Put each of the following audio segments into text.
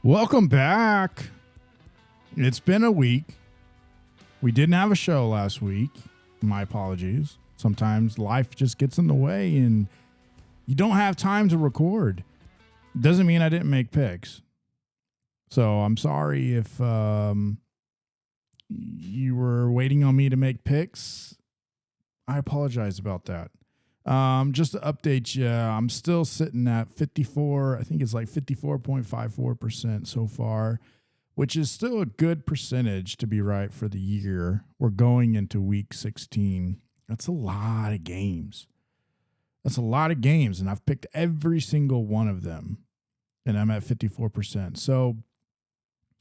Welcome back. It's been a week. We didn't have a show last week. My apologies. Sometimes life just gets in the way and you don't have time to record. Doesn't mean I didn't make picks. So I'm sorry if you were waiting on me to make picks. I apologize about that. Just to update you, I'm still sitting at 54. I think it's like 54.54% so far, which is still a good percentage to be right for the year. We're going into week 16. That's a lot of games. And I've picked every single one of them, and I'm at 54%. So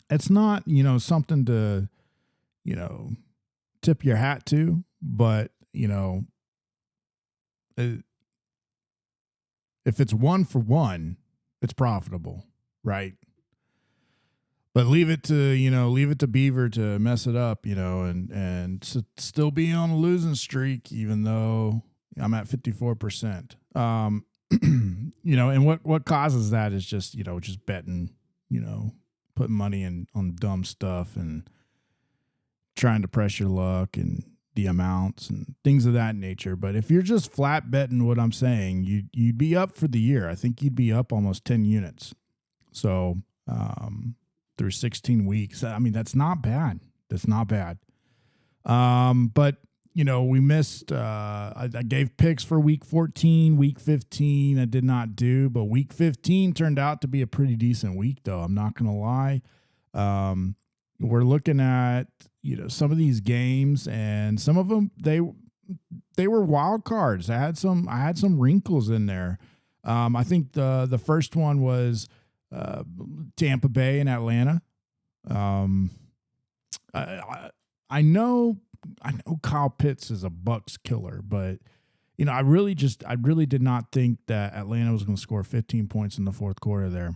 it's not, something to, tip your hat to, but, if it's 1 for 1, it's profitable, right? But leave it to Beaver to mess it up, and still be on a losing streak, even though I'm at 54%. And what causes that is just betting, putting money on dumb stuff and trying to press your luck and the amounts and things of that nature. But if you're just flat betting what I'm saying, you'd be up for the year. I think you'd be up almost 10 units. So through 16 weeks, I mean, that's not bad. But we missed. I gave picks for week 14, week 15. I did not do, but week 15 turned out to be a pretty decent week, though. I'm not gonna lie. We're looking at some of these games, and some of them they were wild cards. I had some wrinkles in there. I think the first one was Tampa Bay and Atlanta. I know Kyle Pitts is a Bucks killer, but I really did not think that Atlanta was going to score 15 points in the fourth quarter there.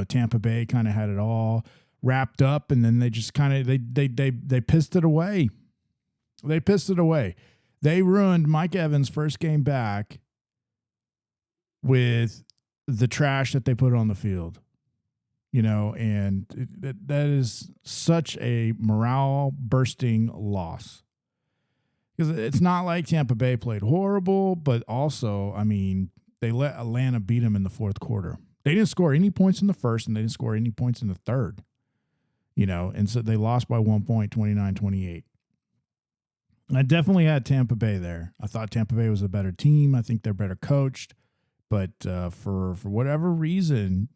Tampa Bay kind of had it all wrapped up, and then they just kind of they pissed it away. They ruined Mike Evans' first game back with the trash that they put on the field. And that is such a morale bursting loss. Because it's not like Tampa Bay played horrible, but also, I mean, they let Atlanta beat them in the fourth quarter. They didn't score any points in the first, and they didn't score any points in the third. And so they lost by 1 point, 29-28. I definitely had Tampa Bay there. I thought Tampa Bay was a better team. I think they're better coached. But for whatever reason,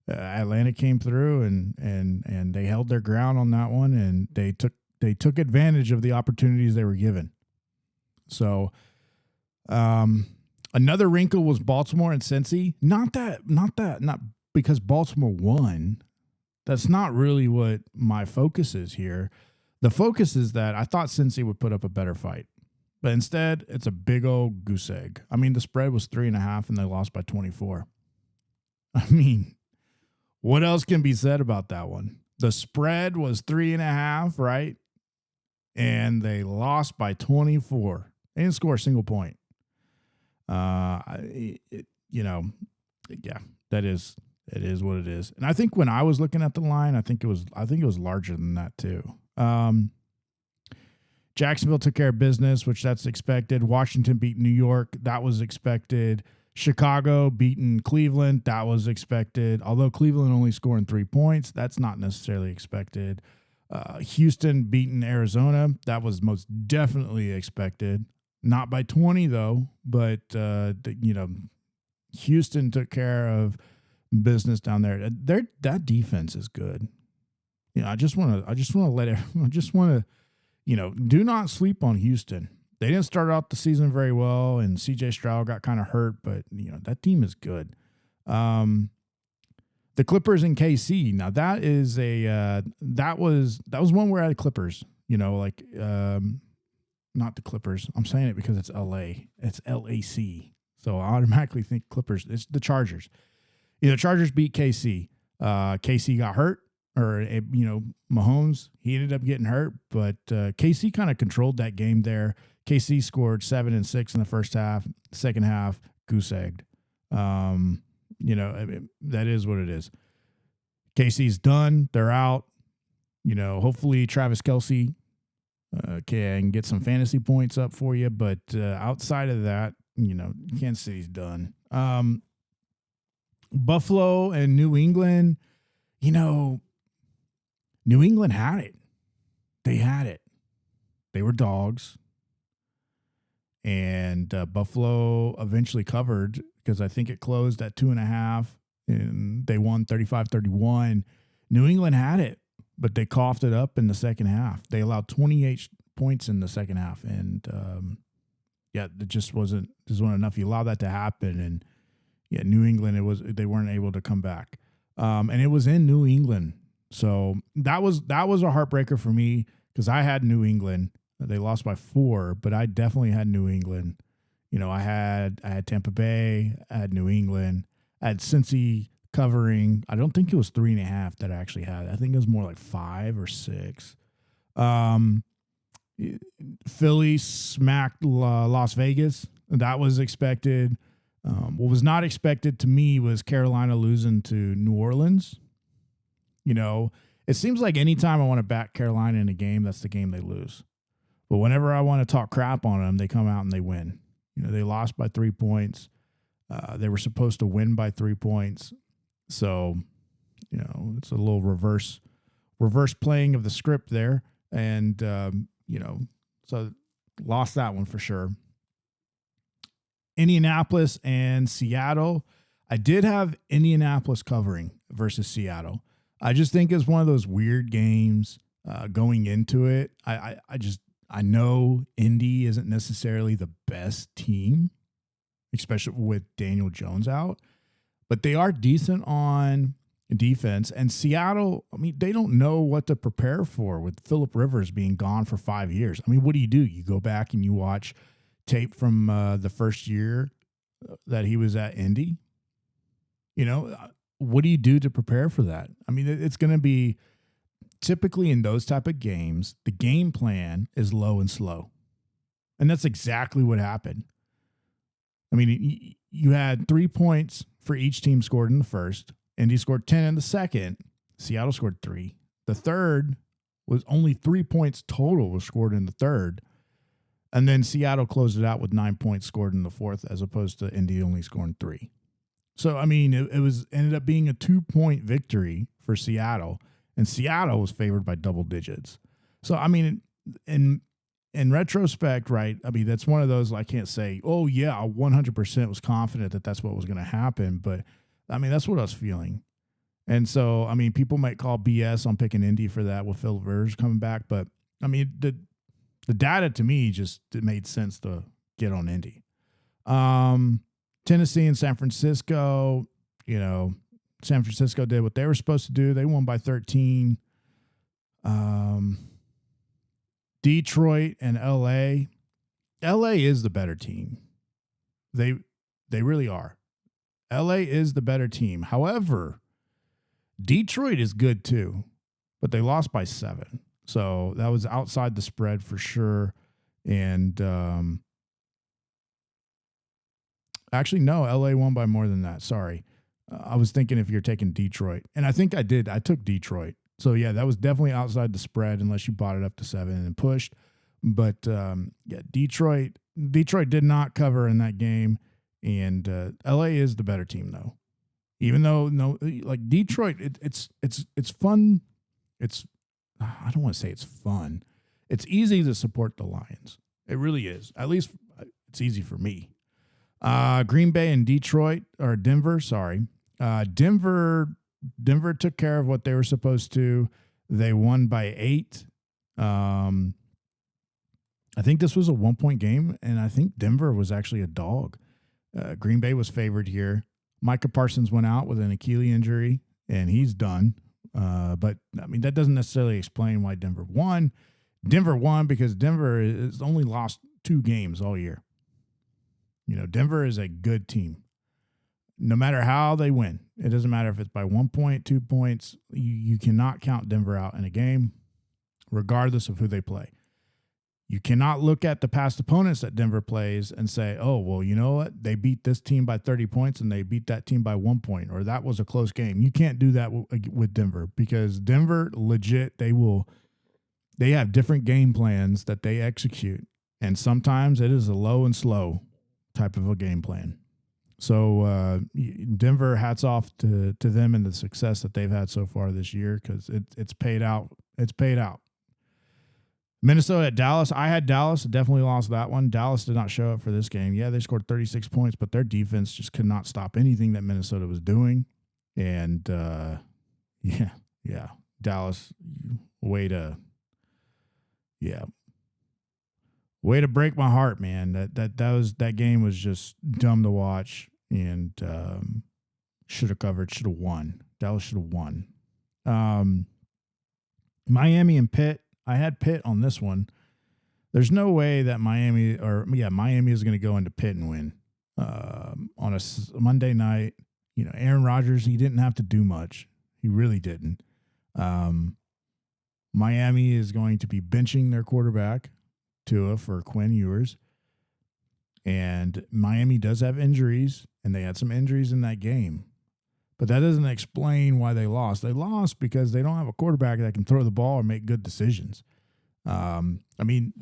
Atlanta came through and they held their ground on that one, and they took advantage of the opportunities they were given. So another wrinkle was Baltimore and Cincy. Not because Baltimore won. That's not really what my focus is here. The focus is that I thought Cincy would put up a better fight, but instead it's a big old goose egg. I mean, the spread was 3.5 and they lost by 24. I mean, what else can be said about that one? The spread was 3.5, right? And they lost by 24. They didn't score a single point. It is what it is. And I think when I was looking at the line, I think it was larger than that too. Jacksonville took care of business, which that's expected. Washington beat New York. That was expected. Chicago beating Cleveland. That was expected. Although Cleveland only scoring 3 points, that's not necessarily expected. Houston beating Arizona. That was most definitely expected. Not by 20 though, but Houston took care of business down there. That defense is good. I just want to do not sleep on Houston. They didn't start out the season very well, and CJ Stroud got kind of hurt, but that team is good. The Clippers and KC. Now that is that was one where I had Clippers. Not the Clippers. I'm saying it because it's LA. It's LAC. So I automatically think Clippers. It's the Chargers. Chargers beat KC. KC got hurt, or Mahomes. He ended up getting hurt, but KC kind of controlled that game there. KC scored 7 and 6 in the first half. Second half, goose egged. That is what it is. KC's done. They're out. Hopefully Travis Kelce can get some fantasy points up for you. But outside of that, Kansas City's done. Buffalo and New England, New England had it. They had it. They were dogs. And Buffalo eventually covered because I think it closed at 2.5 and they won 35-31. New England had it, but they coughed it up in the second half. They allowed 28 points in the second half. And it just wasn't enough. You allow that to happen. And New England, they weren't able to come back. And it was in New England. So that was a heartbreaker for me because I had New England. They lost by 4, but I definitely had New England. I had Tampa Bay, I had New England, I had Cincy covering. I don't think it was 3.5 that I actually had. I think it was more like 5 or 6. Philly smacked Las Vegas. That was expected. What was not expected to me was Carolina losing to New Orleans. It seems like anytime I want to back Carolina in a game, that's the game they lose. But whenever I want to talk crap on them, they come out and they win. They lost by 3 points. They were supposed to win by 3 points. So, it's a little reverse playing of the script there. And, so lost that one for sure. Indianapolis and Seattle. I did have Indianapolis covering versus Seattle. I just think it's one of those weird games going into it. I know Indy isn't necessarily the best team, especially with Daniel Jones out, but they are decent on defense. And Seattle, they don't know what to prepare for with Phillip Rivers being gone for 5 years. What do? You go back and you watch tape from the first year that he was at Indy. What do you do to prepare for that? It's going to be typically in those type of games, the game plan is low and slow. And that's exactly what happened. You had 3 points for each team scored in the first. Indy scored 10 in the second. Seattle scored 3. The third was only 3 points total was scored in the third. And then Seattle closed it out with 9 points scored in the fourth, as opposed to Indy only scoring 3. So, it ended up being a 2-point victory for Seattle. And Seattle was favored by double digits. So, in retrospect, right, that's one of those I can't say, oh, yeah, I 100% was confident that that's what was going to happen. But, that's what I was feeling. And so, people might call BS on picking Indy for that with Phil Rivers coming back. But, the data to me it made sense to get on Indy. Tennessee and San Francisco, San Francisco did what they were supposed to do. They won by 13. Detroit and LA. LA is the better team. They really are. LA is the better team. However, Detroit is good too, but they lost by 7. So that was outside the spread for sure. And actually, no, LA won by more than that. Sorry. I was thinking if you're taking Detroit. And I think I did. I took Detroit. So, yeah, that was definitely outside the spread unless you bought it up to 7 and pushed. But, Detroit did not cover in that game. And LA is the better team, though. Even though, Detroit, it's fun. I don't want to say it's fun. It's easy to support the Lions. It really is. At least it's easy for me. Green Bay and Denver, sorry. Denver took care of what they were supposed to. They won by 8. I think this was a 1-point game, and I think Denver was actually a dog. Green Bay was favored here. Micah Parsons went out with an Achilles injury, and he's done. But, that doesn't necessarily explain why Denver won. Denver won because Denver has only lost 2 games all year. Denver is a good team. No matter how they win, it doesn't matter if it's by 1 point, 2 points. You cannot count Denver out in a game, regardless of who they play. You cannot look at the past opponents that Denver plays and say, oh, well, you know what? They beat this team by 30 points and they beat that team by 1 point, or that was a close game. You can't do that with Denver, because Denver legit, they have different game plans that they execute. And sometimes it is a low and slow type of a game plan. So Denver, hats off to them and the success that they've had so far this year, because it's paid out. It's paid out. Minnesota at Dallas. I had Dallas. Definitely lost that one. Dallas did not show up for this game. Yeah, they scored 36 points, but their defense just could not stop anything that Minnesota was doing. And, yeah. Dallas, way to break my heart, man. That game was just dumb to watch, and should have covered, should have won. Dallas should have won. Miami and Pitt. I had Pitt on this one. There's no way that Miami is going to go into Pitt and win on a Monday night. You know, Aaron Rodgers, he didn't have to do much. He really didn't. Miami is going to be benching their quarterback, Tua, for Quinn Ewers. And Miami does have injuries, and they had some injuries in that game. But that doesn't explain why they lost. They lost because they don't have a quarterback that can throw the ball and make good decisions. I mean,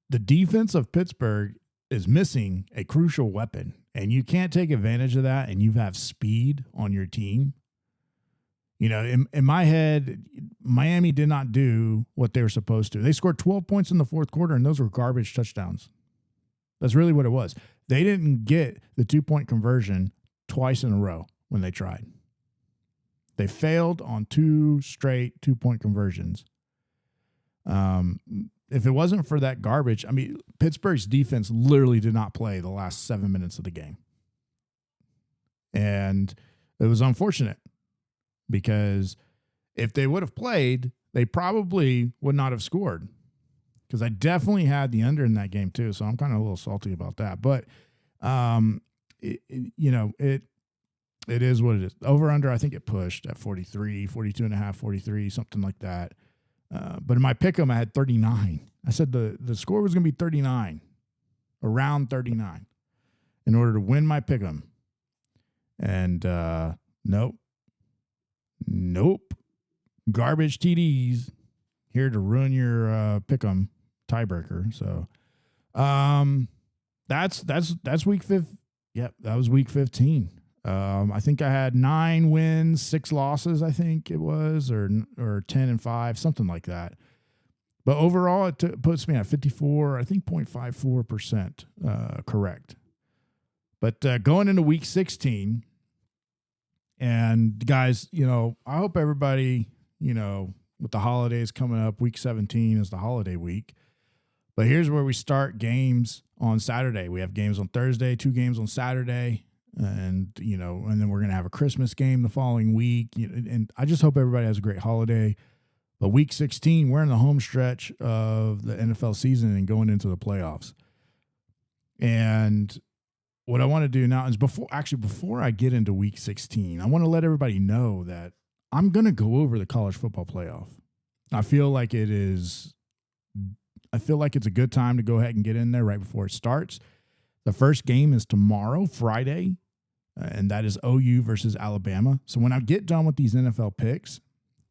the defense of Pittsburgh is missing a crucial weapon, and you can't take advantage of that, and you have speed on your team. You know, in my head, Miami did not do what they were supposed to. They scored 12 points in the fourth quarter, and those were garbage touchdowns. That's really what it was. They didn't get the 2-point conversion twice in a row when they tried. They failed on 2 straight 2-point conversions. If it wasn't for that garbage, I mean, Pittsburgh's defense literally did not play the last 7 minutes of the game. And it was unfortunate, because if they would have played, they probably would not have scored, because I definitely had the under in that game too. So I'm kind of a little salty about that. But, it is what it is. Over under, I think it pushed at 43, 42 and a half, 43, something like that. But in my pick'em, I had 39. I said the score was going to be 39, around 39, in order to win my pick'em. And nope. Garbage TDs here to ruin your pick'em tiebreaker. So that's week 5. Yep, that was week 15. I think I had 9 wins, 6 losses, I think it was, or 10-5, something like that. But overall, it puts me at 54, I think 0.54% correct. But going into week 16, and guys, you know, I hope everybody, you know, with the holidays coming up, week 17 is the holiday week. But here's where we start games on Saturday. We have games on Thursday, 2 games on Saturday. And, you know, and then we're going to have a Christmas game the following week. And I just hope everybody has a great holiday. But week 16, we're in the home stretch of the NFL season and going into the playoffs. And what I want to do now is before I get into week 16, I want to let everybody know that I'm going to go over the college football playoff. I feel like it's a good time to go ahead and get in there right before it starts. The first game is tomorrow, Friday, and that is OU versus Alabama. So when I get done with these NFL picks,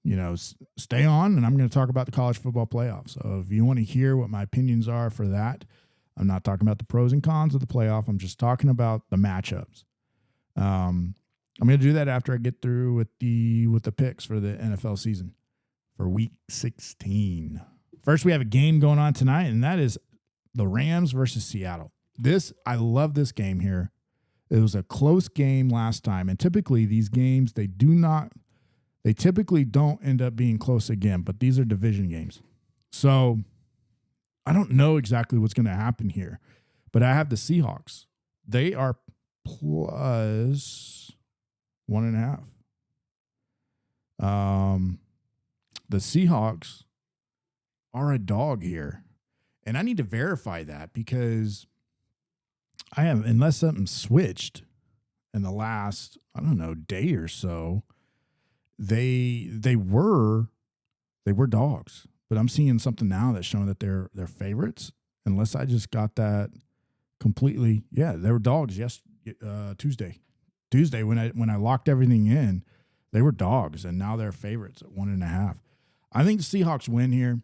you know, stay on, and I'm going to talk about the college football playoff. So if you want to hear what my opinions are for that, I'm not talking about the pros and cons of the playoff. I'm just talking about the matchups. I'm going to do that after I get through with the picks for the NFL season for week 16. First, we have a game going on tonight, and that is the Rams versus Seattle. I love this game here. It was a close game last time, and typically these games, they typically don't end up being close again, but these are division games. So I don't know exactly what's going to happen here, but I have the Seahawks. They are plus 1.5. The Seahawks are a dog here, and I need to verify that, because unless something switched in the last, I don't know, day or so, they were dogs. but I'm seeing something now that's showing that they're favorites. Unless I just got that completely. Yeah, they were dogs. Yes, Tuesday when I locked everything in, they were dogs, and now they're favorites at 1.5. I think the Seahawks win here.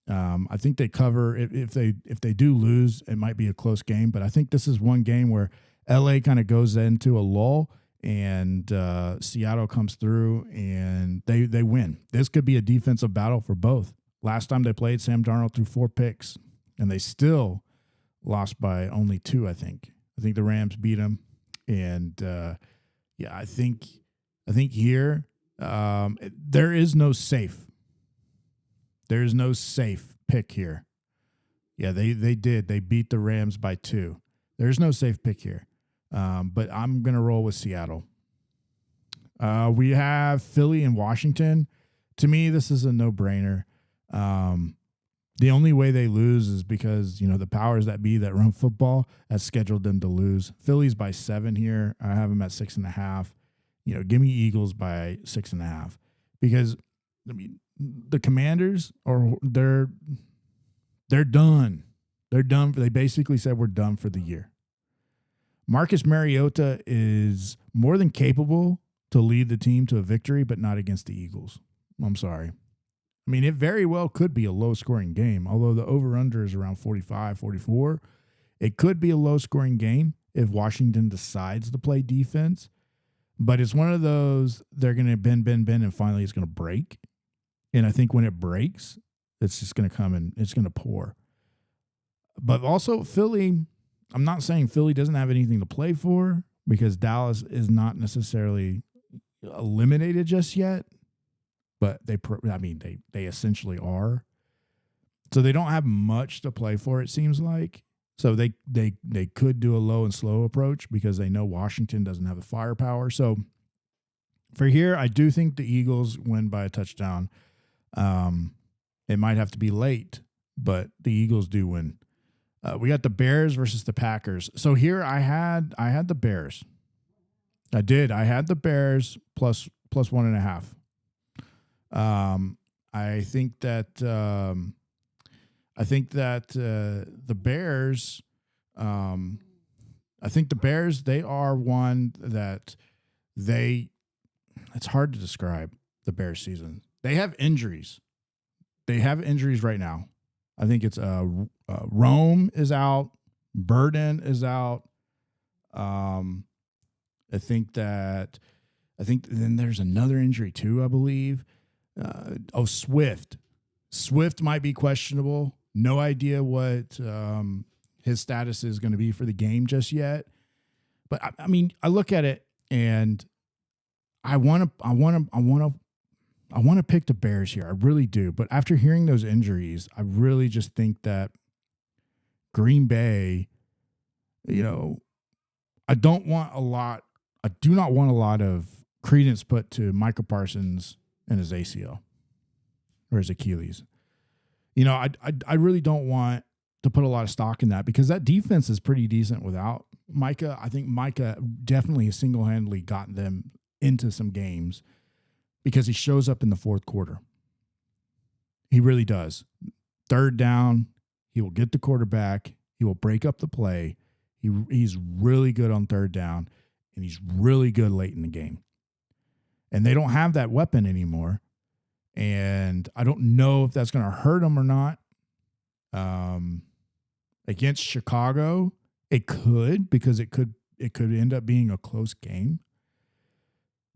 I think they cover. If they do lose, it might be a close game, but I think this is one game where LA kind of goes into a lull, and Seattle comes through and they win. This could be a defensive battle for both. Last time they played, Sam Darnold threw 4 picks, and they still lost by only 2. I think the Rams beat them, and I think here there is no safe. There is no safe pick here. Yeah, they did. They beat the Rams by 2. There's no safe pick here. But I'm going to roll with Seattle. We have Philly and Washington. To me, this is a no-brainer. The only way they lose is because, the powers that be that run football has scheduled them to lose. Philly's by 7 here. I have them at 6.5. Give me Eagles by 6.5. Because, the Commanders they're done. They're done. They basically said we're done for the year. Marcus Mariota is more than capable to lead the team to a victory, but not against the Eagles. I'm sorry. It very well could be a low-scoring game, although the over-under is around 45, 44. It could be a low-scoring game if Washington decides to play defense, but it's one of those they're going to bend, and finally it's going to break. And I think when it breaks, it's just going to come and it's going to pour. But also Philly, I'm not saying Philly doesn't have anything to play for because Dallas is not necessarily eliminated just yet, but they essentially are. So they don't have much to play for, it seems like. So they could do a low and slow approach because they know Washington doesn't have the firepower. So for here, I do think the Eagles win by a touchdown. It might have to be late, but the Eagles do win. We got the Bears versus the Packers. So here I had the Bears. I did. I had the Bears plus 1.5. I think that the Bears. I think the Bears. They are one that it's hard to describe the Bears season. They have injuries. They have injuries right now. I think it's Rome is out. Burden is out. I think then there's another injury too, I believe. Swift. Swift might be questionable. No idea what his status is going to be for the game just yet. But I look at it and I want to pick the Bears here. I really do. But after hearing those injuries, I really just think that Green Bay, I do not want a lot of credence put to Micah Parsons and his ACL or his Achilles. I really don't want to put a lot of stock in that because that defense is pretty decent without Micah. I think Micah definitely has single-handedly gotten them into some games because he shows up in the fourth quarter. He really does. Third down, he will get the quarterback. He will break up the play. He's really good on third down, and he's really good late in the game. And they don't have that weapon anymore. And I don't know if that's going to hurt them or not. Against Chicago, it could because it could end up being a close game.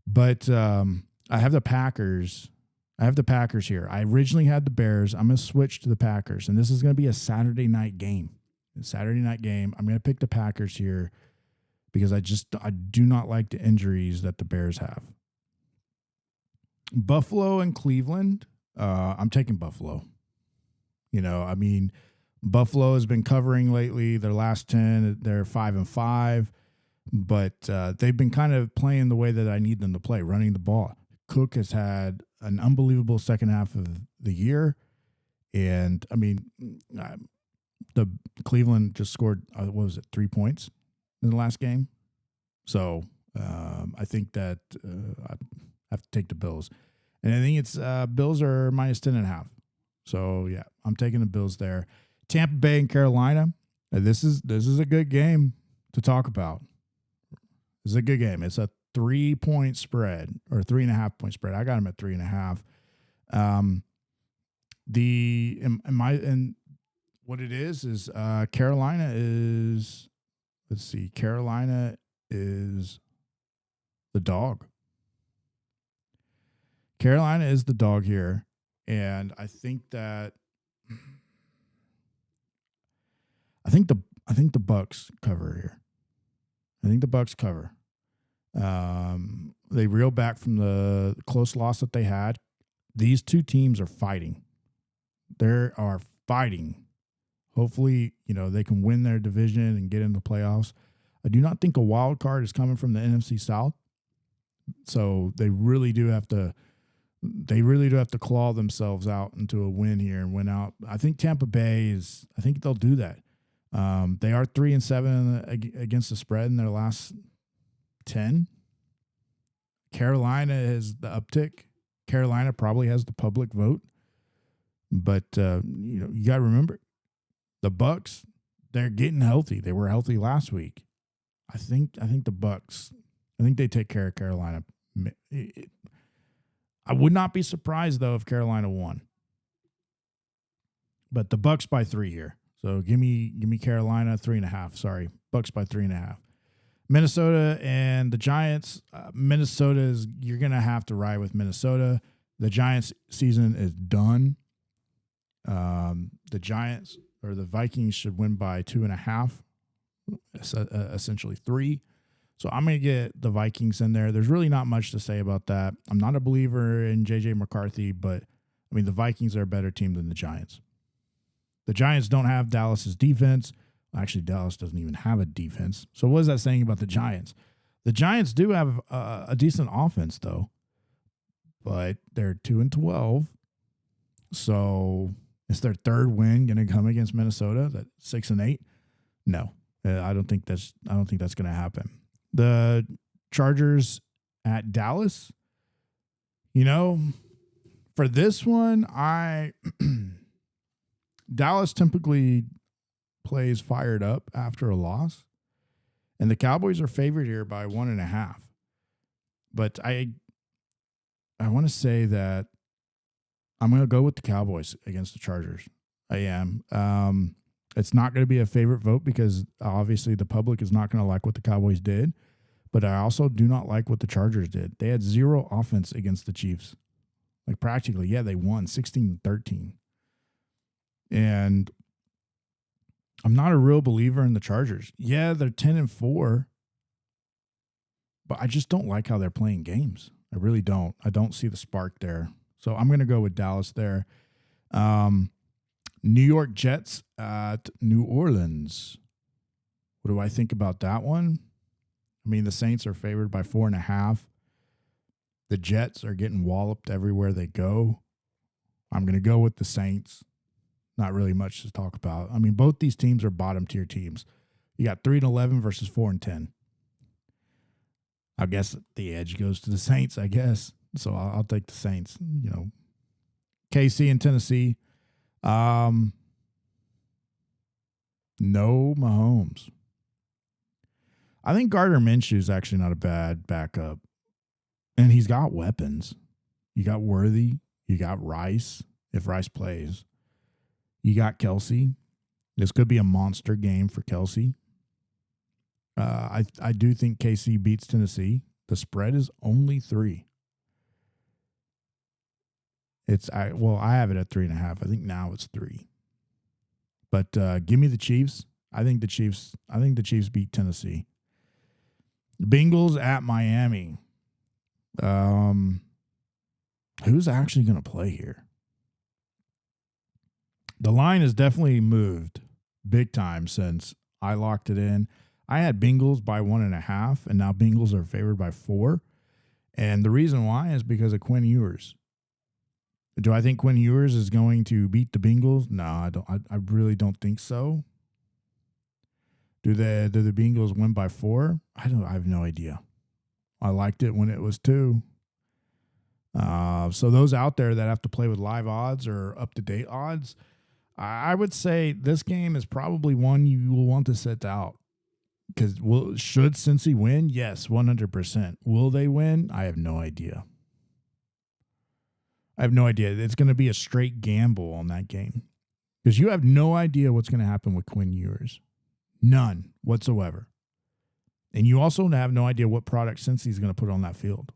But I have the Packers. I have the Packers here. I originally had the Bears. I'm going to switch to the Packers, and this is going to be a Saturday night game. I'm going to pick the Packers here because I do not like the injuries that the Bears have. Buffalo and Cleveland. I'm taking Buffalo. Buffalo has been covering lately. Their last 10, they're 5-5, but they've been kind of playing the way that I need them to play, running the ball. Cook has had an unbelievable second half of the year, and the Cleveland just scored 3 points in the last game. So I think that I have to take the Bills, and I think it's Bills are minus 10.5. So yeah, I'm taking the Bills there. Tampa Bay and Carolina. This is a good game to talk about. This is a good game. It's a 3-point spread or 3.5-point spread. I got them at 3.5. And what it is Carolina is, let's see, Carolina is the dog. Carolina is the dog here, and I think the Bucks cover here. I think the Bucks cover. They reel back from the close loss that they had. These two teams are fighting. They are fighting. Hopefully, they can win their division and get into the playoffs. I do not think a wild card is coming from the NFC South. So they really do have to claw themselves out into a win here and win out. I think Tampa Bay I think they'll do that. They are 3-7 against the spread in their last 10. Carolina is the uptick. Carolina probably has the public vote. But you got to remember, the Bucks, they're getting healthy. They were healthy last week. I think the Bucks, I think they take care of Carolina. I would not be surprised though if Carolina won. But the Bucks by 3 here. So give me Carolina 3.5. Sorry, Bucks by 3.5. Minnesota and the Giants. You're gonna have to ride with Minnesota. The Giants' season is done. The Giants or the Vikings should win by 2.5, essentially 3. So I'm going to get the Vikings in there. There's really not much to say about that. I'm not a believer in J.J. McCarthy, but, the Vikings are a better team than the Giants. The Giants don't have Dallas's defense. Actually, Dallas doesn't even have a defense. So what is that saying about the Giants? The Giants do have a decent offense, though, but they're 2-12. So is their third win going to come against Minnesota? That 6-8? No, I don't think that's going to happen. The Chargers at Dallas. For this one, Dallas typically plays fired up after a loss, and the Cowboys are favored here by 1.5. But I want to say that I'm going to go with the Cowboys against the Chargers. I am. It's not going to be a favorite vote because obviously the public is not going to like what the Cowboys did. But I also do not like what the Chargers did. They had 0 offense against the Chiefs. Like practically, yeah, they won 16-13. And I'm not a real believer in the Chargers. Yeah, they're 10-4. But I just don't like how they're playing games. I really don't. I don't see the spark there. So I'm going to go with Dallas there. New York Jets at New Orleans. What do I think about that one? The Saints are favored by 4.5. The Jets are getting walloped everywhere they go. I'm going to go with the Saints. Not really much to talk about. Both these teams are bottom tier teams. You got 3-11 versus 4-10. I guess the edge goes to the Saints, I guess. So I'll take the Saints. KC and Tennessee. No Mahomes. I think Gardner Minshew is actually not a bad backup. And he's got weapons. You got Worthy. You got Rice, if Rice plays. You got Kelsey. This could be a monster game for Kelsey. I do think KC beats Tennessee. The spread is only 3. I have it at 3.5. I think now it's 3. But give me the Chiefs. I think the Chiefs beat Tennessee. Bengals at Miami. Who's actually going to play here? The line has definitely moved big time since I locked it in. I had Bengals by 1.5, and now Bengals are favored by 4. And the reason why is because of Quinn Ewers. Do I think Quinn Ewers is going to beat the Bengals? No, I don't. I really don't think so. Do the Bengals win by 4? I have no idea. I liked it when it was 2. So those out there that have to play with live odds or up-to-date odds, I would say this game is probably one you will want to sit out. Because should Cincy win? Yes, 100%. Will they win? I have no idea. It's going to be a straight gamble on that game. Because you have no idea what's going to happen with Quinn Ewers. None whatsoever. And you also have no idea what product Cincy's going to put on that field.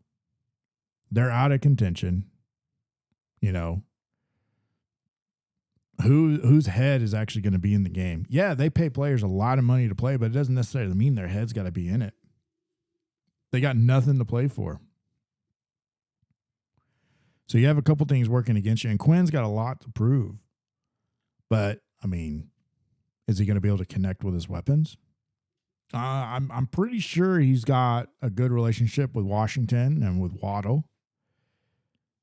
They're out of contention. You know, whose head is actually going to be in the game? Yeah, they pay players a lot of money to play, but it doesn't necessarily mean their head's got to be in it. They got nothing to play for. So you have a couple things working against you, and Quinn's got a lot to prove. But, I mean, is he going to be able to connect with his weapons? I'm pretty sure he's got a good relationship with Washington and with Waddle.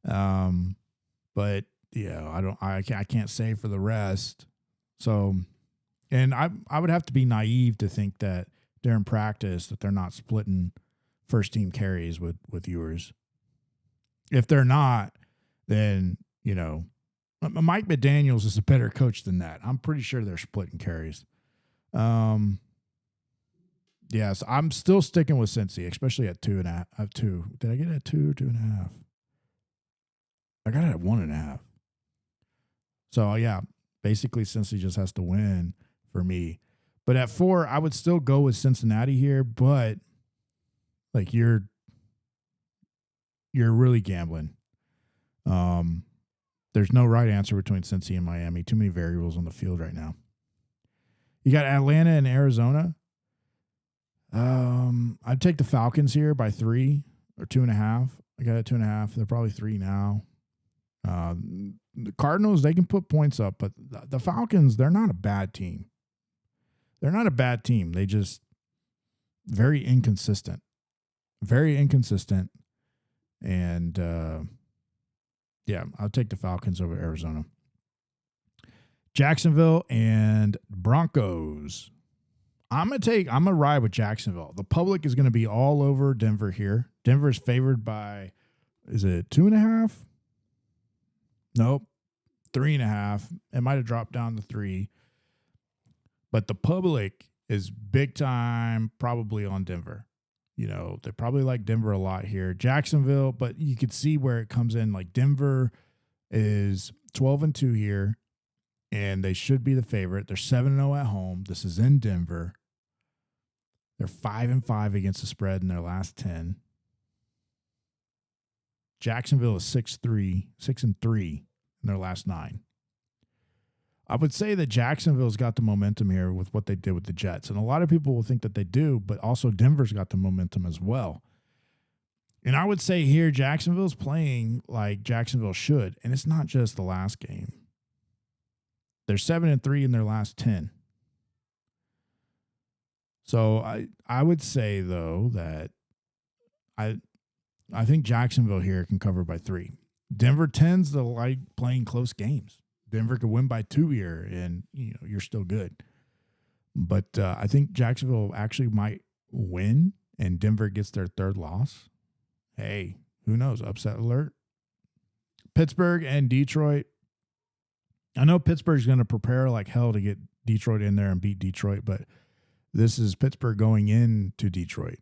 But yeah, I can't say for the rest. So, and I would have to be naive to think that during practice that they're not splitting first team carries with Ewers. If they're not, then, you know, Mike McDaniels is a better coach than that. I'm pretty sure they're splitting carries. Yes, I'm still sticking with Cincy, especially at 2.5. 2. Did I get it at 2 or 2.5? I got it at 1.5. So yeah, basically Cincy just has to win for me. But at 4, I would still go with Cincinnati here, but like you're really gambling. There's no right answer between Cincy and Miami. Too many variables on the field right now. You got Atlanta and Arizona. I'd take the Falcons here by 3 or 2.5. I got it 2.5. They're probably 3 now. The Cardinals, they can put points up, but the Falcons, they're not a bad team. They're not a bad team. They just very inconsistent. Very inconsistent. And yeah, I'll take the Falcons over Arizona. Jacksonville and Broncos. I'm gonna ride with Jacksonville. The public is gonna be all over Denver here. Denver is favored by, is it 2.5? Nope, 3.5. It might have dropped down to 3. But the public is big time probably on Denver. You know, they probably like Denver a lot here. Jacksonville, but you could see where it comes in. Like Denver is 12-2 here, and they should be the favorite. They're 7-0 at home. This is in Denver. They're 5-5 against the spread in their last 10. Jacksonville is 6-3 in their last 9. I would say that Jacksonville's got the momentum here with what they did with the Jets. And a lot of people will think that they do, but also Denver's got the momentum as well. And I would say here, Jacksonville's playing like Jacksonville should. And it's not just the last game. They're 7-3 in their last 10. So I would say, though, that I think Jacksonville here can cover by 3. Denver tends to like playing close games. Denver could win by 2 here, and you're still good. But I think Jacksonville actually might win, and Denver gets their 3rd loss. Hey, who knows? Upset alert. Pittsburgh and Detroit. I know Pittsburgh's going to prepare like hell to get Detroit in there and beat Detroit, but this is Pittsburgh going into Detroit.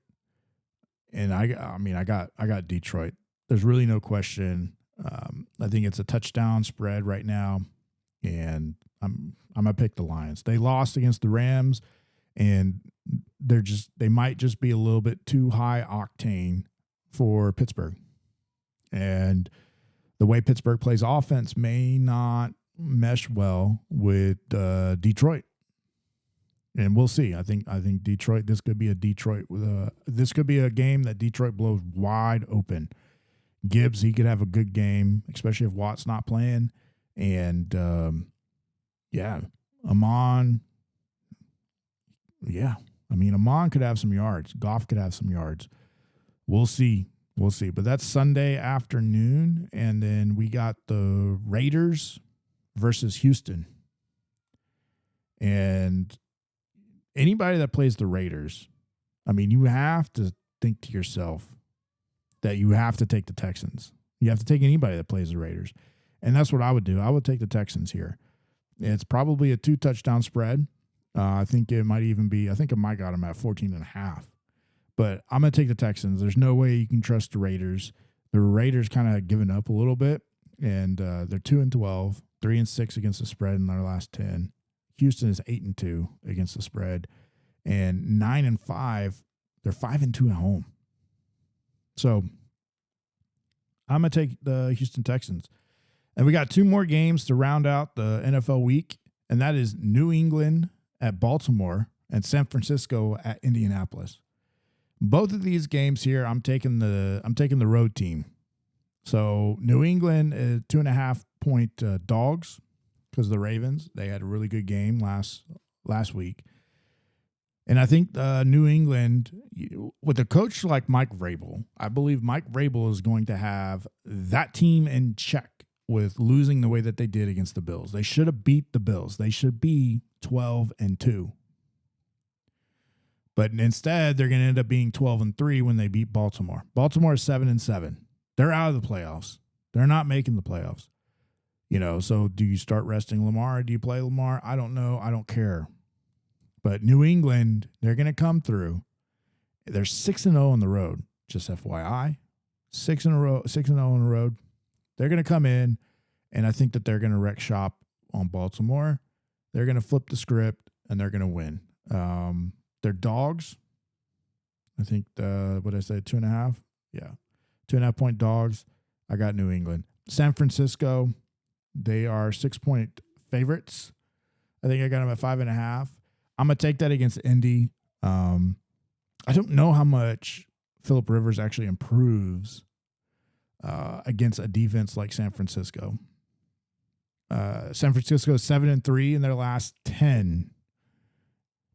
And I got Detroit. There's really no question. I think it's a touchdown spread right now, and I'm gonna pick the Lions. They lost against the Rams, and they might just be a little bit too high octane for Pittsburgh. And the way Pittsburgh plays offense may not mesh well with Detroit. And we'll see. I think Detroit. This could be a Detroit. This could be a game that Detroit blows wide open. Gibbs, he could have a good game, especially if Watt's not playing. And Amon. Yeah, I mean Amon could have some yards. Goff could have some yards. We'll see. But that's Sunday afternoon, and then we got the Raiders versus Houston. And anybody that plays the Raiders, I mean, you have to think to yourself that you have to take the Texans. You have to take anybody that plays the Raiders. And that's what I would do. I would take the Texans here. It's probably a 2-touchdown spread. I think it might even be, I think I might got them at 14.5. But I'm going to take the Texans. There's no way you can trust the Raiders. The Raiders kind of given up a little bit, and they're 2-12, 3-6 against the spread in their last 10. Houston is 8-2 against the spread, and 9-5. They're 5-2 at home. So I'm going to take the Houston Texans. And we got 2 more games to round out the NFL week, and that is New England at Baltimore and San Francisco at Indianapolis. Both of these games here, I'm taking the road team. So New England is 2.5-point dogs because the Ravens, they had a really good game last week. And I think New England, with a coach like Mike Vrabel, I believe Mike Vrabel is going to have that team in check with losing the way that they did against the Bills. They should have beat the Bills. They should be 12-2. But instead, they're going to end up being 12-3 when they beat Baltimore. Baltimore is 7-7. They're out of the playoffs. They're not making the playoffs. So do you start resting Lamar? Do you play Lamar? I don't know. I don't care. But New England, they're going to come through. They're 6-0 on the road. Just FYI, 6-0 on the road. They're going to come in, and I think that they're going to wreck shop on Baltimore. They're going to flip the script, and they're going to win. They're dogs. I think, what did I say, 2.5? Yeah, 2.5-point dogs. I got New England. San Francisco, they are 6-point favorites. I think I got them at 5.5. I'm going to take that against Indy. I don't know how much Phillip Rivers actually improves against a defense like San Francisco. San Francisco is 7-3 in their last 10.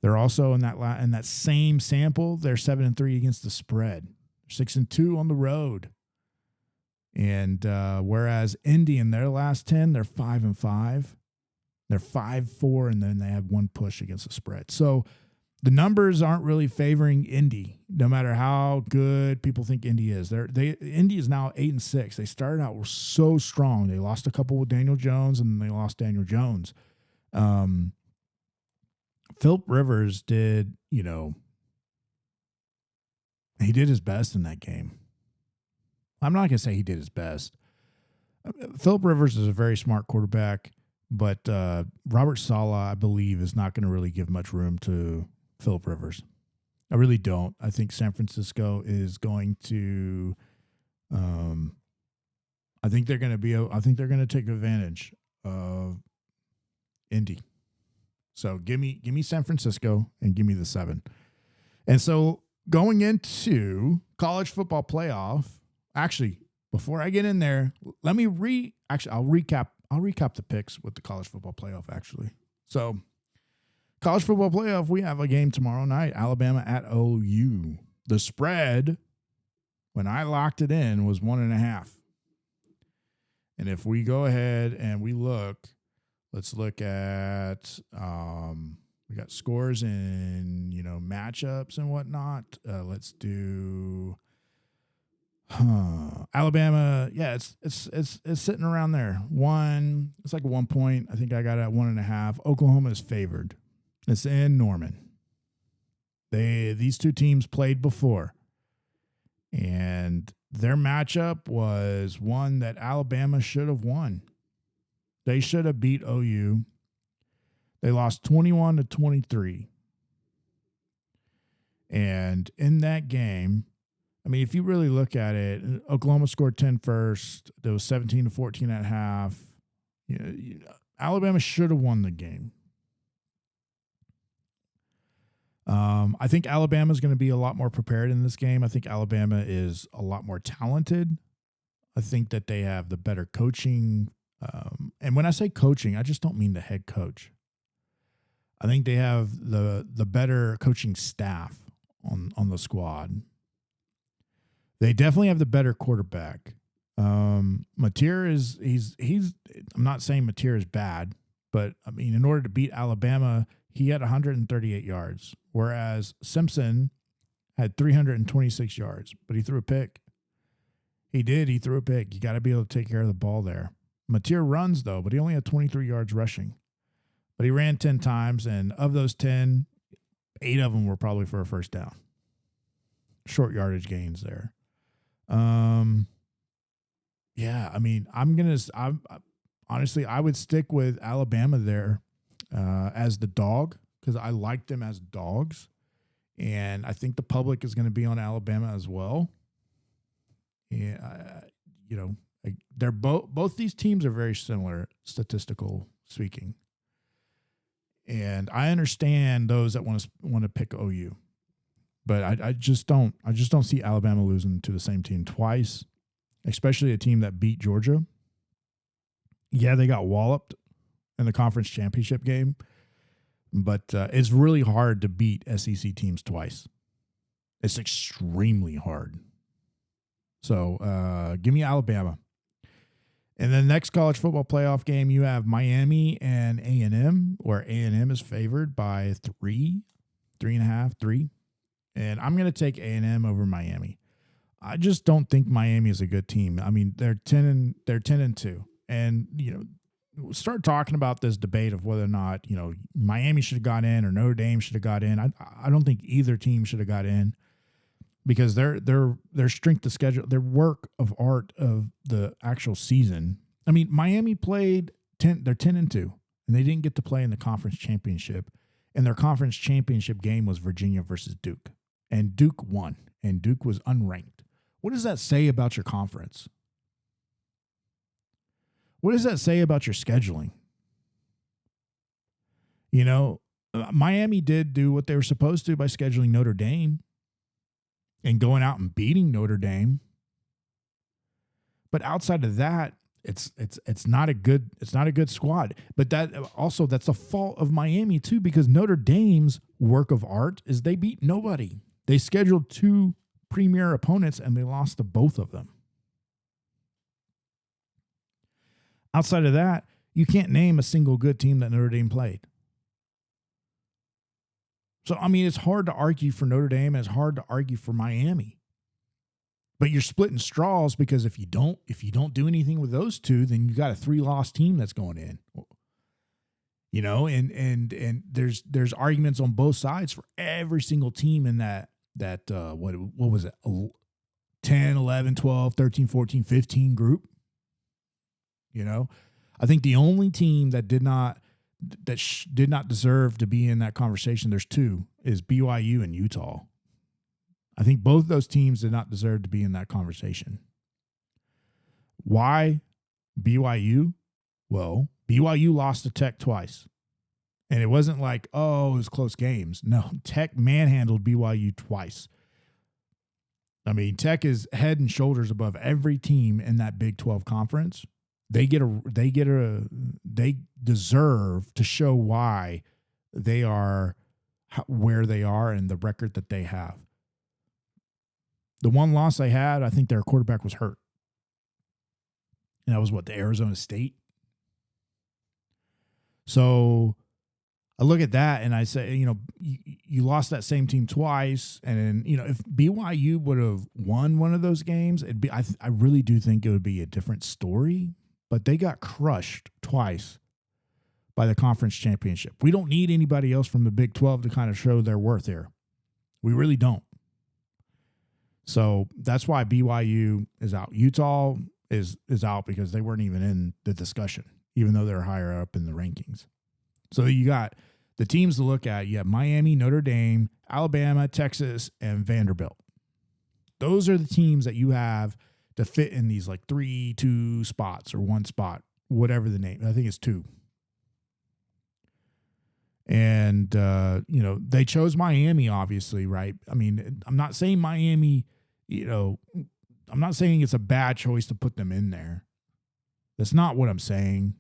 They're also in that same sample. They're 7-3 against the spread. 6-2 on the road. And whereas Indy in their last 10, they're 5-5. They're 5-4, and then they have one push against the spread. So the numbers aren't really favoring Indy, no matter how good people think Indy is. Indy is now 8-6. They started out so strong. They lost a couple with Daniel Jones, and they lost Daniel Jones. Phillip Rivers did, he did his best in that game. I'm not going to say he did his best. Phillip Rivers is a very smart quarterback, but Robert Saleh, I believe, is not going to really give much room to Phillip Rivers. I really don't. I think San Francisco is going to. I think they're going to take advantage of Indy. So give me San Francisco and give me the 7. And so going into college football playoff. Actually, before I get in there, let me I'll recap the picks with the college football playoff. Actually, so. College football playoff, we have a game tomorrow night, Alabama at OU. The spread, when I locked it in, was 1.5. And if we go ahead and let's look at, we got scores and, matchups and whatnot. Let's do Alabama. Yeah, it's sitting around there. It's like 1 point. I think I got it at 1.5. Oklahoma is favored. It's in Norman. These two teams played before, and their matchup was one that Alabama should have won. They should have beat OU. They lost 21-23. And in that game, I mean, if you really look at it, Oklahoma scored 10 first. There was 17-14 at half. Alabama should have won the game. I think Alabama is going to be a lot more prepared in this game. I think Alabama is a lot more talented. I think that they have the better coaching. And when I say coaching, I just don't mean the head coach. I think they have the better coaching staff on the squad. They definitely have the better quarterback. Mateer I'm not saying Mateer is bad, but I mean, in order to beat Alabama, he had 138 yards, whereas Simpson had 326 yards, but he threw a pick. He did. He threw a pick. You got to be able to take care of the ball there. Mateer runs, though, but he only had 23 yards rushing. But he ran 10 times, and of those 10, 8 of them were probably for a first down. Short yardage gains there. Yeah, I mean, honestly, I would stick with Alabama there as the dog because I like them as dogs. And I think the public is going to be on Alabama as well. Yeah, they're both these teams are very similar, statistical speaking. And I understand those that want to pick OU, but I just don't see Alabama losing to the same team twice, especially a team that beat Georgia. Yeah, they got walloped in the conference championship game, but it's really hard to beat SEC teams twice. It's extremely hard. So give me Alabama. And then next college football playoff game, you have Miami and A&M, where A&M is favored by 3.5, 3. And I'm going to take A&M over Miami. I just don't think Miami is a good team. I mean, they're 10-2. And, start talking about this debate of whether or not, Miami should have got in or Notre Dame should have got in. I don't think either team should have got in because their strength of schedule, their work of art of the actual season. I mean, Miami played they're 10-2, and they didn't get to play in the conference championship. And their conference championship game was Virginia versus Duke. And Duke won, and Duke was unranked. What does that say about your conference? What does that say about your scheduling? Miami did do what they were supposed to by scheduling Notre Dame and going out and beating Notre Dame. But outside of that, it's not a good squad. But that's a fault of Miami too, because Notre Dame's work of art is they beat nobody. They scheduled 2 premier opponents and they lost to both of them. Outside of that, you can't name a single good team that Notre Dame played. So, I mean, it's hard to argue for Notre Dame and it's hard to argue for Miami. But you're splitting straws because if you don't do anything with those two, then you got a 3-loss team that's going in. And there's arguments on both sides for every single team in that what was it? 10, 11, 12, 13, 14, 15 group. I think the only team that did not deserve to be in that conversation, there's 2, is BYU and Utah. I think both those teams did not deserve to be in that conversation. Why BYU? Well, BYU lost to Tech twice. And it wasn't like, it was close games. No, Tech manhandled BYU twice. I mean, Tech is head and shoulders above every team in that Big 12 conference. They deserve to show why they are where they are and the record that they have. The one loss they had, I think their quarterback was hurt. And that was the Arizona State. So I look at that and I say, you lost that same team twice. And, if BYU would have won one of those games, I really do think it would be a different story. But they got crushed twice by the conference championship. We don't need anybody else from the Big 12 to kind of show their worth here. We really don't. So that's why BYU is out. Utah is out because they weren't even in the discussion, even though they're higher up in the rankings. So you got the teams to look at. You have Miami, Notre Dame, Alabama, Texas, and Vanderbilt. Those are the teams that you have to fit in these 3-2 spots or 1 spot, whatever the name. I think it's 2. And, they chose Miami, obviously, right? I mean, I'm not saying Miami, I'm not saying it's a bad choice to put them in there. That's not what I'm saying.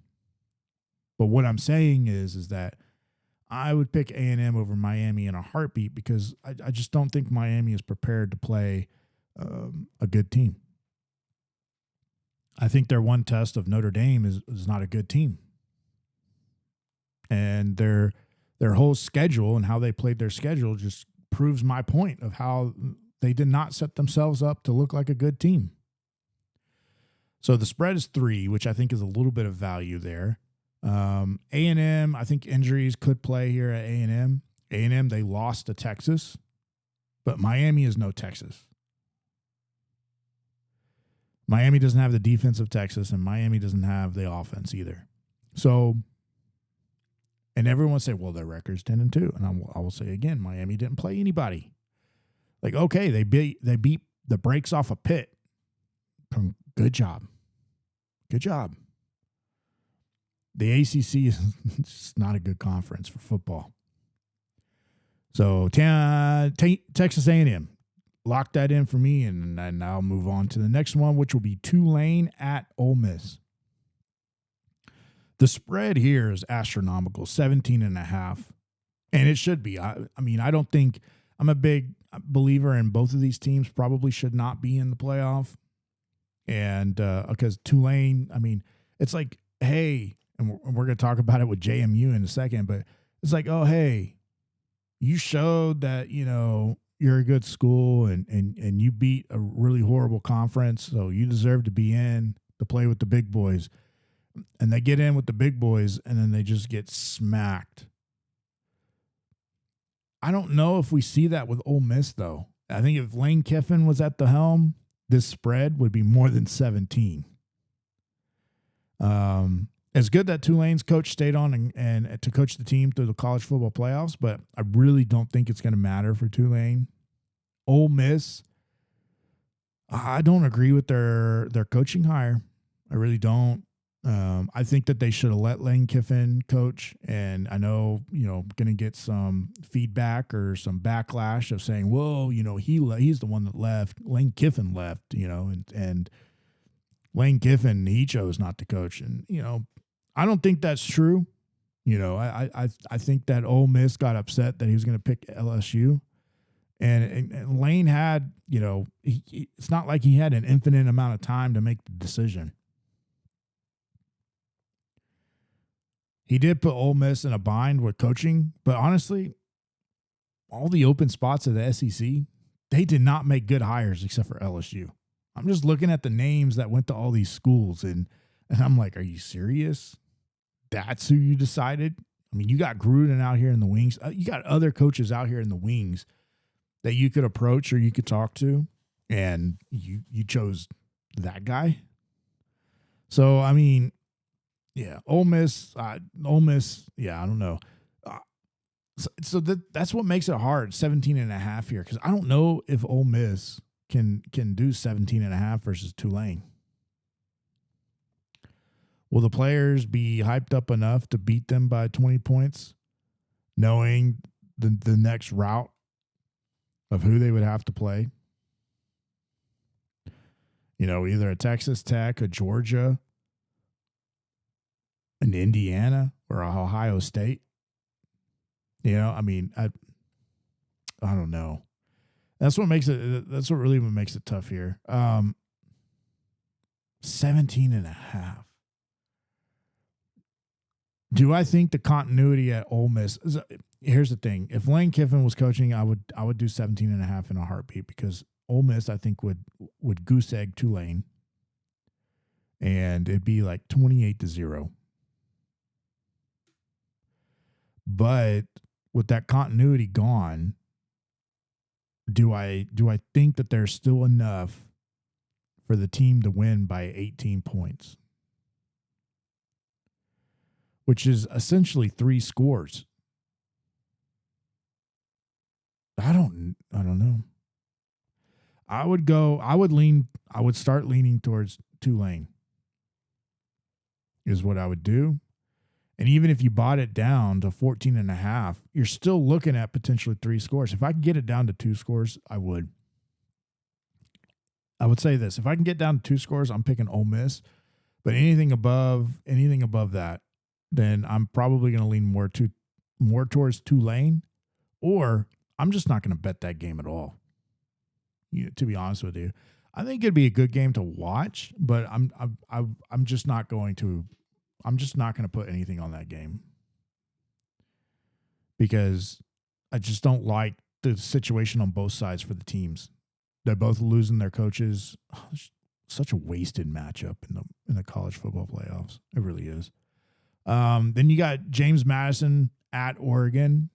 But what I'm saying is that I would pick A&M over Miami in a heartbeat because I just don't think Miami is prepared to play a good team. I think their one test of Notre Dame is not a good team. And their whole schedule and how they played their schedule just proves my point of how they did not set themselves up to look like a good team. So the spread is 3, which I think is a little bit of value there. A&M, I think injuries could play here at A&M. A&M, they lost to Texas, but Miami is no Texas. Miami doesn't have the defense of Texas, and Miami doesn't have the offense either. So, and everyone will say, well, their record's 10-2. And I will say again, Miami didn't play anybody. Like, okay, they beat the brakes off a Pitt. Good job. Good job. The ACC is just not a good conference for football. So Texas A&M, lock that in for me, and I'll move on to the next one, which will be Tulane at Ole Miss. The spread here is astronomical, 17.5, and it should be. I mean, I don't think I'm a big believer in both of these teams. Probably should not be in the playoff, and because Tulane, I mean, it's like, hey, and we're going to talk about it with JMU in a second, but it's like, oh, hey, you showed that, you know, you're a good school and you beat a really horrible conference, so you deserve to be in to play with the big boys. And they get in with the big boys, and then they just get smacked. I don't know if we see that with Ole Miss, though. I think if Lane Kiffin was at the helm, this spread would be more than 17. It's good that Tulane's coach stayed on and to coach the team through the college football playoffs, but I really don't think it's going to matter for Tulane. Ole Miss, I don't agree with their coaching hire. I really don't. I think that they should have let Lane Kiffin coach, and I know, you know, going to get some feedback or some backlash of saying, well, you know, he's the one that left. Lane Kiffin left, you know, and Lane Kiffin, he chose not to coach. And, you know, I don't think that's true. You know, I think that Ole Miss got upset that he was going to pick LSU. And Lane had, you know, it's not like he had an infinite amount of time to make the decision. He did put Ole Miss in a bind with coaching, but honestly, all the open spots of the SEC, they did not make good hires except for LSU. I'm just looking at the names that went to all these schools, and I'm like, are you serious? That's who you decided? I mean, you got Gruden out here in the wings. You got other coaches out here in the wings that you could approach or you could talk to, and you chose that guy. So, I mean, yeah, Ole Miss, yeah, I don't know. So that's what makes it hard, 17.5 here, because I don't know if Ole Miss can do 17.5 versus Tulane. Will the players be hyped up enough to beat them by 20 points, knowing the next route of who they would have to play? You know, either a Texas Tech, a Georgia, an Indiana, or a Ohio State. You know, I mean, I don't know. That's what really makes it tough here. 17.5. Do I think the continuity at Ole Miss here's the thing. If Lane Kiffin was coaching, I would do 17.5 in a heartbeat, because Ole Miss, I think, would goose egg Tulane, and it'd be like 28-0. But with that continuity gone, do I think that there's still enough for the team to win by 18 points? Which is essentially 3 scores. I don't know. I would start leaning towards Tulane is what I would do. And even if you bought it down to 14.5, you're still looking at potentially 3 scores. If I could get it down to 2 scores, I would. I would say this. If I can get down to 2 scores, I'm picking Ole Miss. But anything above that, then I'm probably going to lean more towards Tulane, or I'm just not going to bet that game at all. To be honest with you, I think it'd be a good game to watch, but I'm just not going to. I'm just not going to put anything on that game, because I just don't like the situation on both sides for the teams. They're both losing their coaches. such a wasted matchup in the college football playoffs. It really is. Then you got James Madison at Oregon.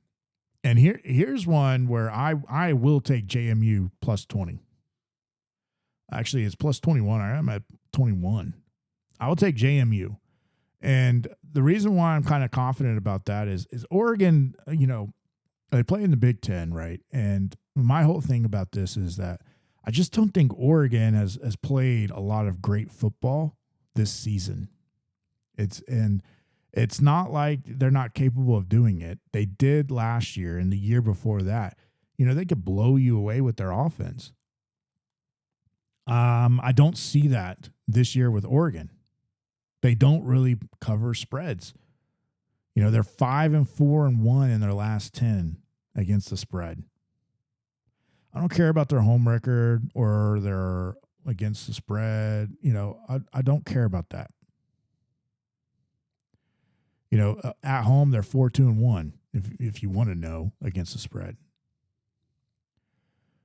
And here's one where I will take JMU plus 20. Actually, it's plus 21. I'm at 21. I will take JMU. And the reason why I'm kind of confident about that is Oregon, they play in the Big Ten, right? And my whole thing about this is that I just don't think Oregon has played a lot of great football this season. It's not like they're not capable of doing it. They did last year and the year before that. They could blow you away with their offense. I don't see that this year with Oregon. They don't really cover spreads. They're 5-4-1 in their last 10 against the spread. I don't care about their home record or their against the spread. I don't care about that. At home, they're 4-2-1, if you want to know, against the spread.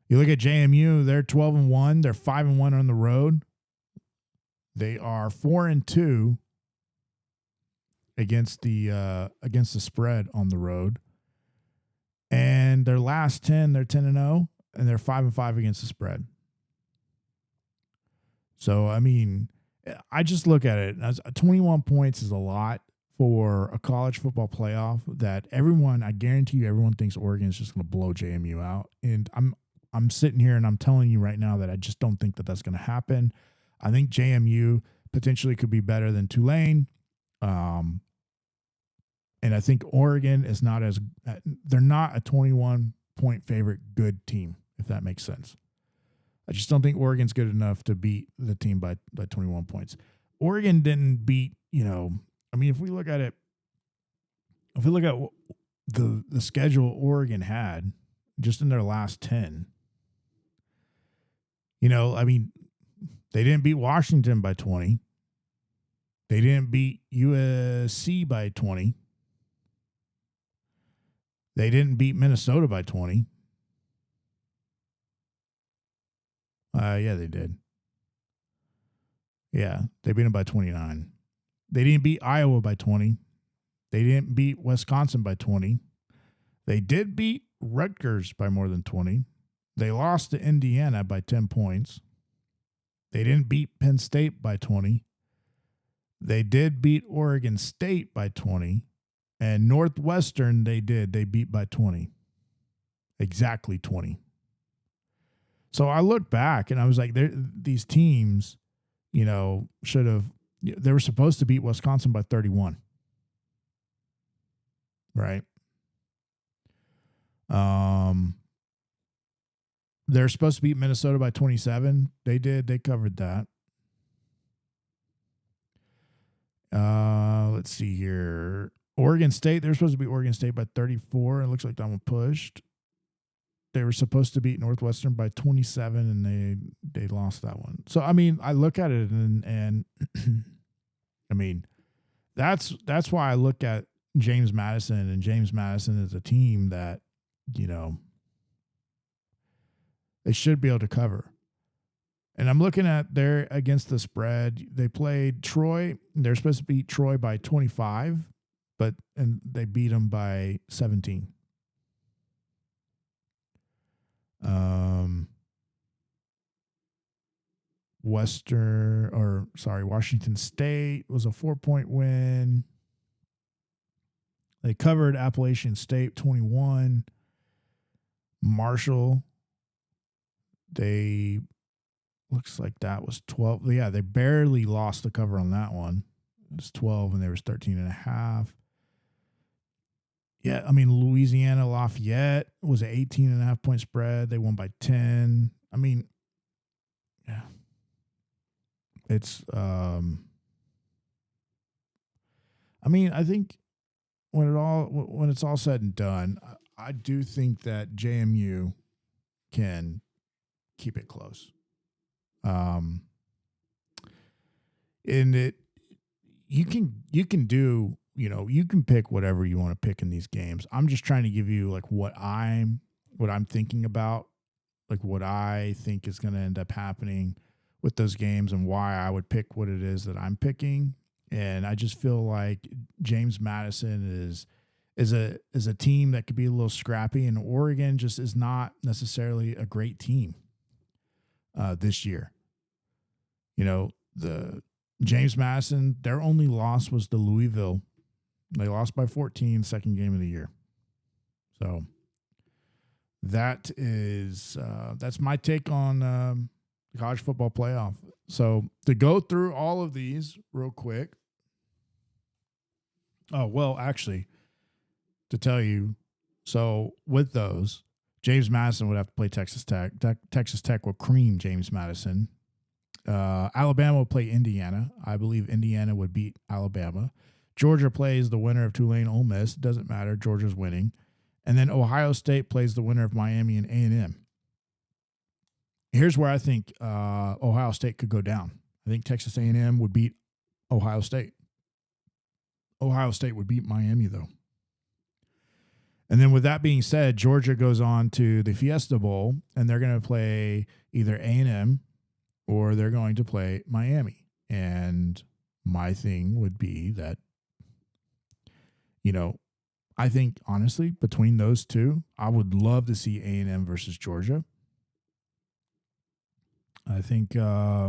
You look at JMU, they're 12-1. They're 5-1 on the road. They are 4-2 against the spread on the road. And their last 10, they're 10-0, and they're 5-5 against the spread. So, I just look at it as 21 points is a lot for a college football playoff that I guarantee you, everyone thinks Oregon is just going to blow JMU out. And I'm sitting here and I'm telling you right now that I just don't think that that's going to happen. I think JMU potentially could be better than Tulane. And I think Oregon is they're not a 21-point favorite good team, if that makes sense. I just don't think Oregon's good enough to beat the team by 21 points. Oregon didn't beat, if we look at the schedule Oregon had just in their last 10, they didn't beat Washington by 20. They didn't beat USC by 20. They didn't beat Minnesota by 20. Yeah, they did. Yeah, they beat them by 29. They didn't beat Iowa by 20. They didn't beat Wisconsin by 20. They did beat Rutgers by more than 20. They lost to Indiana by 10 points. They didn't beat Penn State by 20. They did beat Oregon State by 20. And Northwestern, they beat by 20. Exactly 20. So I look back and I was like, these teams, should have, they were supposed to beat Wisconsin by 31. Right? They're supposed to beat Minnesota by 27. They did. They covered that. Let's see here. Oregon State, they're supposed to beat Oregon State by 34. It looks like that one pushed. They were supposed to beat Northwestern by 27, and they lost that one. So, I look at it, and that's why I look at James Madison, and James Madison is a team that, they should be able to cover. And I'm looking at their against the spread. They played Troy. They're supposed to beat Troy by 25, and they beat them by 17. Washington State was a 4-point win. They covered Appalachian State 21. Marshall, looks like that was 12. Yeah, they barely lost the cover on that one. It was 12 and there was 13.5. Yeah, Louisiana Lafayette was an 18.5-point spread. They won by 10. Yeah. It's I think when it's all said and done, I do think that JMU can keep it close. And you can do, you can pick whatever you want to pick in these games. I'm just trying to give you like what I'm thinking about, like what I think is going to end up happening, with those games and why I would pick what it is that I'm picking. And I just feel like James Madison is a team that could be a little scrappy, and Oregon just is not necessarily a great team this year. You know, the James Madison, their only loss was to Louisville. They lost by 14, second game of the year. So that is that's my take on the college football playoff. So to go through all of these real quick. Oh, well, actually, to tell you, so with those, James Madison would have to play Texas Tech. Texas Tech will cream James Madison. Alabama will play Indiana. I believe Indiana would beat Alabama. Georgia plays the winner of Tulane Ole Miss. Doesn't matter. Georgia's winning. And then Ohio State plays the winner of Miami and A&M. Here's where I think Ohio State could go down. I think Texas A&M would beat Ohio State. Ohio State would beat Miami, though. And then with that being said, Georgia goes on to the Fiesta Bowl, and they're going to play either A&M or they're going to play Miami. And my thing would be that, you know, I think, honestly, between those two, I would love to see A&M versus Georgia. I think, I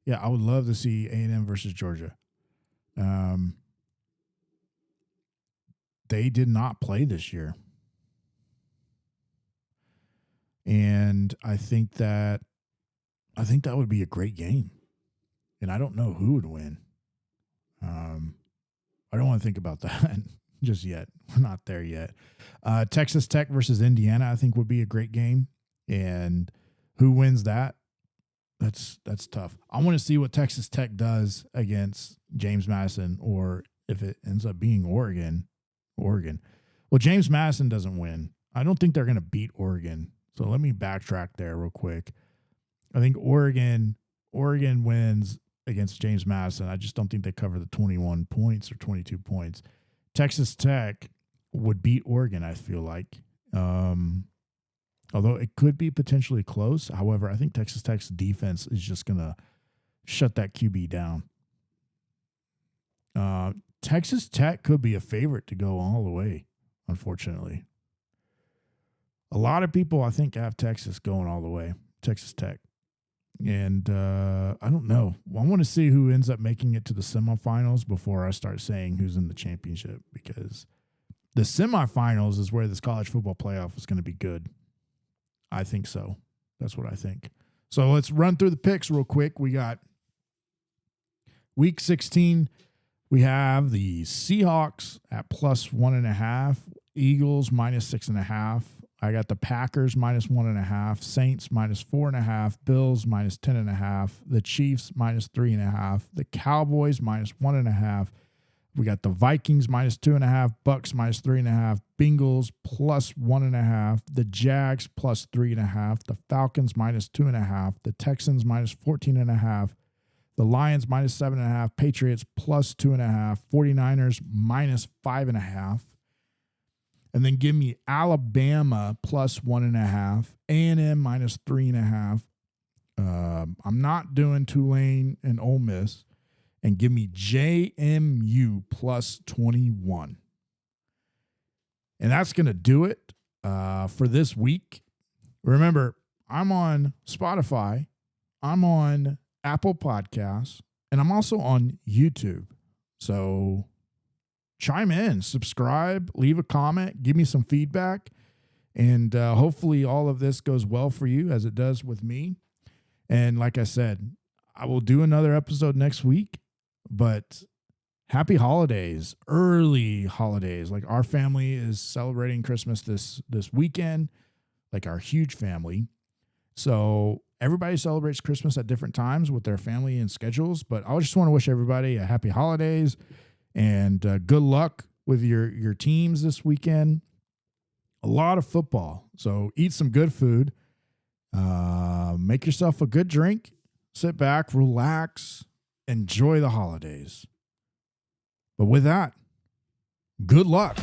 would love to see A&M versus Georgia. They did not play this year. And I think that would be a great game. And I don't know who would win. I don't want to think about that just yet. We're not there yet. Texas Tech versus Indiana, I think, would be a great game. And who wins that? That's tough. I want to see what Texas Tech does against James Madison, or if it ends up being Oregon. Well, James Madison doesn't win. I don't think they're going to beat Oregon. So let me backtrack there real quick. I think Oregon wins against James Madison. I just don't think they cover the 21 points or 22 points. Texas Tech would beat Oregon, I feel like. Although it could be potentially close. However, I think Texas Tech's defense is just going to shut that QB down. Texas Tech could be a favorite to go all the way, unfortunately. A lot of people, I think, have Texas going all the way, Texas Tech. And I don't know. I want to see who ends up making it to the semifinals before I start saying who's in the championship, because the semifinals is where this college football playoff is going to be good. I think so. That's what I think. So let's run through the picks real quick. We got week 16. We have the Seahawks at +1.5, Eagles -6.5. I got the Packers -1.5, Saints -4.5, Bills -10.5, the Chiefs -3.5, the Cowboys -1.5. We got the Vikings -2.5, Bucks -3.5, Bengals +1.5, the Jags +3.5, the Falcons -2.5, the Texans -14.5, the Lions -7.5, Patriots +2.5, 49ers -5.5. And then give me Alabama +1.5, A&M -3.5. I'm not doing Tulane and Ole Miss. And give me JMU +21. And that's going to do it for this week. Remember, I'm on Spotify. I'm on Apple Podcasts. And I'm also on YouTube. So chime in, subscribe, leave a comment, give me some feedback. And hopefully all of this goes well for you as it does with me. And like I said, I will do another episode next week. But happy holidays, early holidays. Like, our family is celebrating Christmas this weekend, like our huge family. So everybody celebrates Christmas at different times with their family and schedules. But I just want to wish everybody a happy holidays and good luck with your teams this weekend. A lot of football. So eat some good food. Make yourself a good drink. Sit back, relax. Enjoy the holidays. But with that, good luck.